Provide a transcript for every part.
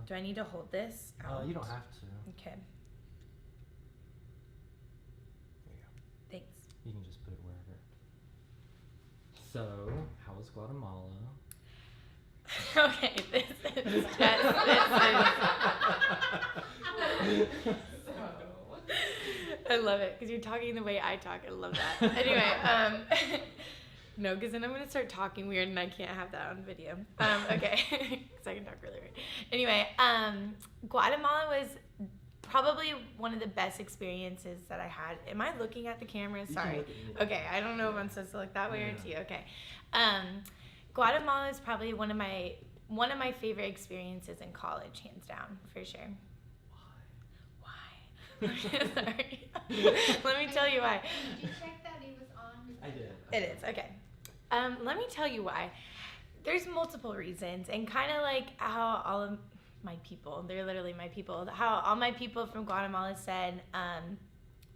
Do I need to hold this out? You don't have to. Okay. There you go. Thanks. You can just put it wherever. So, how was Guatemala? Okay, this is I love it because you're talking the way I talk. I love that. Anyway, no, because then I'm gonna start talking weird and I can't have that on video. Okay, because I can talk really weird. Anyway, Guatemala was probably one of the best experiences that I had. Am I looking at the camera? You can Sorry. look at me. Okay, I don't know if I'm supposed to look that way or Yeah. to you. Okay. Guatemala is probably one of my favorite experiences in college, hands down, for sure. Why? Sorry. Let me tell you why. Did you check that it was on? I did. It is, okay. Let me tell you why. There's multiple reasons, and kind of like how all of my people, they're literally my people, how all my people from Guatemala said,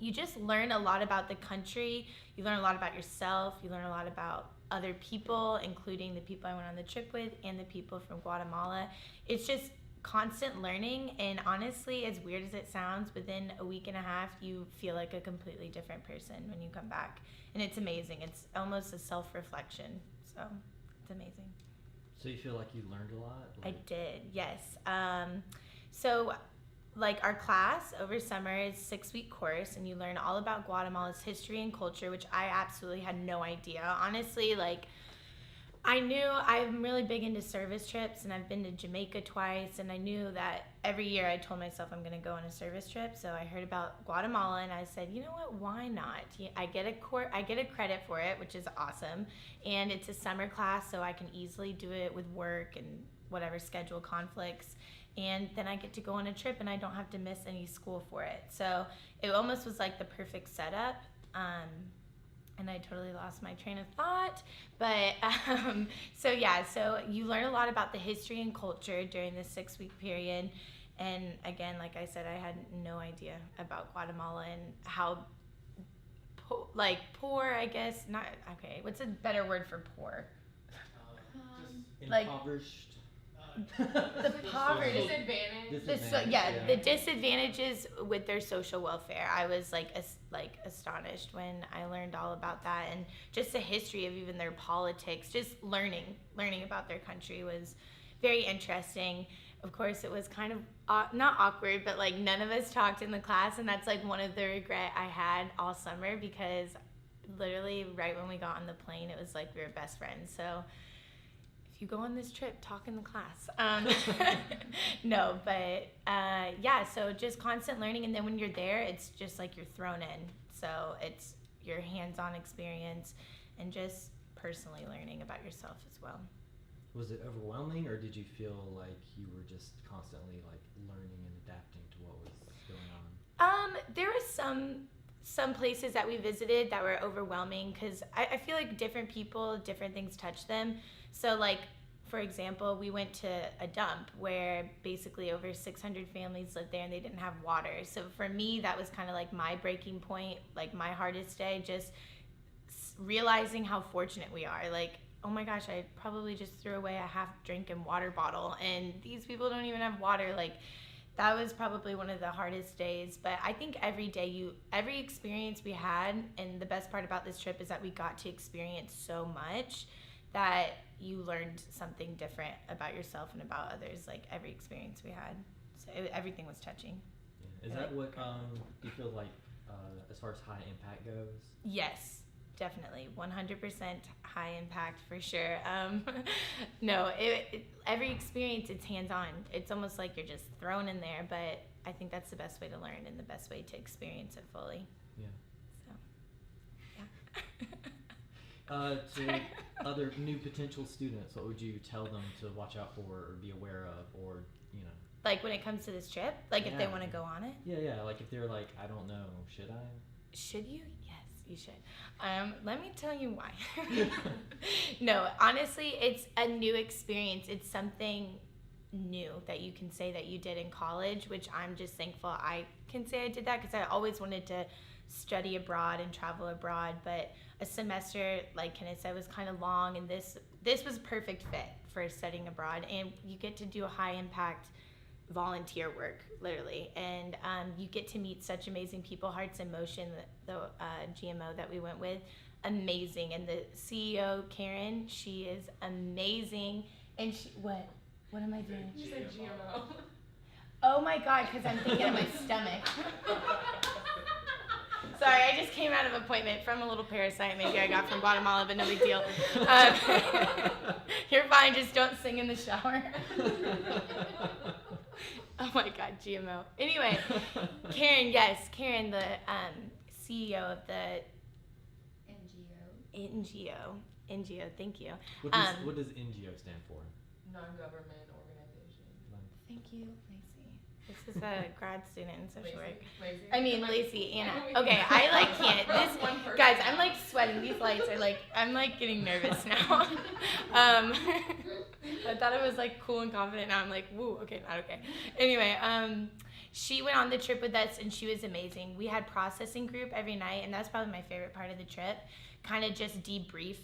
you just learn a lot about the country, you learn a lot about yourself, you learn a lot about other people, including the people I went on the trip with and the people from Guatemala. It's just constant learning, and honestly, as weird as it sounds, within a week and a half you feel like a completely different person when you come back, and it's amazing. It's almost a self-reflection, so it's amazing. So you feel like you learned a lot? I did, yes. So like our class over summer is a 6-week course, and you learn all about Guatemala's history and culture, which I absolutely had no idea. Honestly, like I knew I'm really big into service trips, and I've been to Jamaica twice, and I knew that every year I told myself I'm going to go on a service trip. So I heard about Guatemala, and I said, you know what, why not? I get a credit for it, which is awesome, and it's a summer class, so I can easily do it with work and whatever schedule conflicts, and then I get to go on a trip, and I don't have to miss any school for it. So it almost was like the perfect setup. And I totally lost my train of thought. But so you learn a lot about the history and culture during this 6-week period. And again, like I said, I had no idea about Guatemala and how poor, I guess. Not okay. What's a better word for poor? Like- Impoverished. The poverty. Disadvantage. The disadvantages with their social welfare. I was astonished when I learned all about that, and just the history of even their politics. Just learning about their country was very interesting. Of course, it was kind of not awkward, but like none of us talked in the class, and that's like one of the regret I had all summer, because literally right when we got on the plane, it was like we were best friends. So you go on this trip, talk in the class. No, but so just constant learning, and then when you're there, it's just like you're thrown in. So it's your hands-on experience and just personally learning about yourself as well. Was it overwhelming, or did you feel like you were just constantly like learning and adapting to what was going on? There were some places that we visited that were overwhelming, because I feel like different people, different things touch them. So like, for example, we went to a dump where basically over 600 families lived there, and they didn't have water. So for me, that was kind of like my breaking point, like my hardest day, just realizing how fortunate we are. Like, oh my gosh, I probably just threw away a half-drinking water bottle, and these people don't even have water. Like, that was probably one of the hardest days. But I think every experience we had, and the best part about this trip is that we got to experience so much that you learned something different about yourself and about others, like every experience we had. So everything was touching. Yeah. Is that what you feel like as far as high impact goes? Yes, definitely. 100% high impact for sure. No, every experience, it's hands-on. It's almost like you're just thrown in there, but I think that's the best way to learn and the best way to experience it fully. Yeah. So, yeah. To other new potential students, what would you tell them to watch out for or be aware of, or Like when it comes to this trip, like if they Yeah. want to go on it? Yeah, like if they're like, I don't know, should I? Should you? Yes, you should. Let me tell you why. No, honestly, it's a new experience. It's something new that you can say that you did in college, which I'm just thankful I can say I did that, because I always wanted to study abroad and travel abroad, but a semester, like Kenneth said, was kind of long, and this was a perfect fit for studying abroad, and you get to do a high impact volunteer work, literally. And you get to meet such amazing people. Hearts in Motion, the GMO that we went with, amazing. And the CEO, Karen, she is amazing. And she, what am I doing? You said GMO. Oh my God, because I'm thinking of my stomach. Sorry, I just came out of appointment from a little parasite maybe I got from Guatemala, but no big deal. You're fine, just don't sing in the shower. Oh my God, GMO. Anyway, Karen, the CEO of the NGO, thank you. What does NGO stand for? Non-government organization. Thank you, Lacey. This is a grad student in social work. Lacey. I mean, Lacey, Anna. Okay, I like can't. This, One person. guys, I'm like sweating. These lights are like, I'm like getting nervous now. I thought I was like cool and confident. Now I'm like, woo, okay, not okay. Anyway, she went on the trip with us and she was amazing. We had processing group every night, and that's probably my favorite part of the trip. Kind of just debrief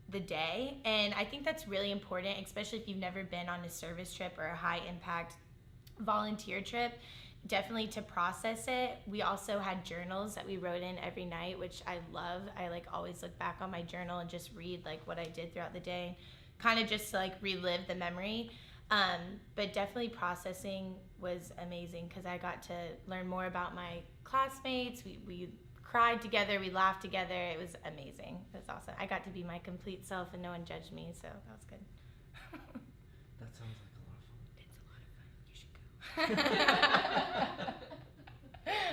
the day, and I think that's really important, especially if you've never been on a service trip or a high impact volunteer trip, definitely to process it. We also had journals that we wrote in every night, which I love. I like always look back on my journal and just read like what I did throughout the day, kind of just to like relive the memory. But definitely processing was amazing because I got to learn more about my classmates. We cried together, we laughed together. It was amazing. It was awesome. I got to be my complete self and no one judged me, so that was good. That sounds like a lot of fun. It's a lot of fun. You should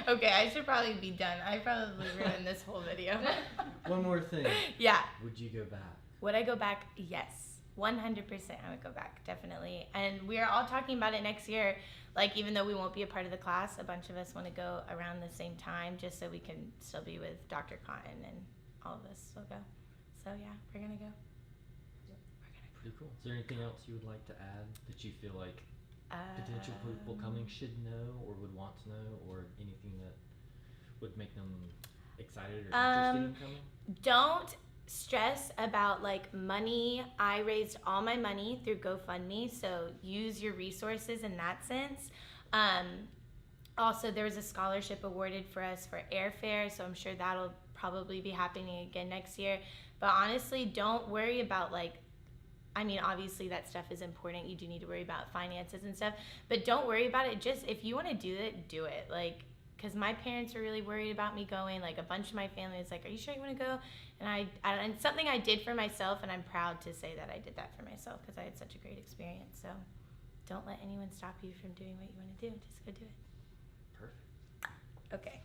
go. Okay, I should probably be done. I probably ruined this whole video. One more thing. Yeah. Would you go back? Would I go back? Yes. 100% I would go back, definitely. And we're all talking about it next year. Like, even though we won't be a part of the class, a bunch of us want to go around the same time just so we can still be with Dr. Cotton and all of us will go. So, yeah, we're going to go. Pretty cool. Is there anything else you would like to add that you feel like potential people coming should know or would want to know, or anything that would make them excited or interested in coming? Don't stress about like money. I raised all my money through GoFundMe, so use your resources in that sense. Also, there was a scholarship awarded for us for airfare, so I'm sure that'll probably be happening again next year. But honestly, don't worry about like, I mean, obviously that stuff is important. You do need to worry about finances and stuff, but don't worry about it. Just if you want to do it, do it. Like, because my parents were really worried about me going. Like, a bunch of my family was like, "Are you sure you want to go?" And and it's something I did for myself, and I'm proud to say that I did that for myself because I had such a great experience. So don't let anyone stop you from doing what you want to do. Just go do it. Perfect. Okay.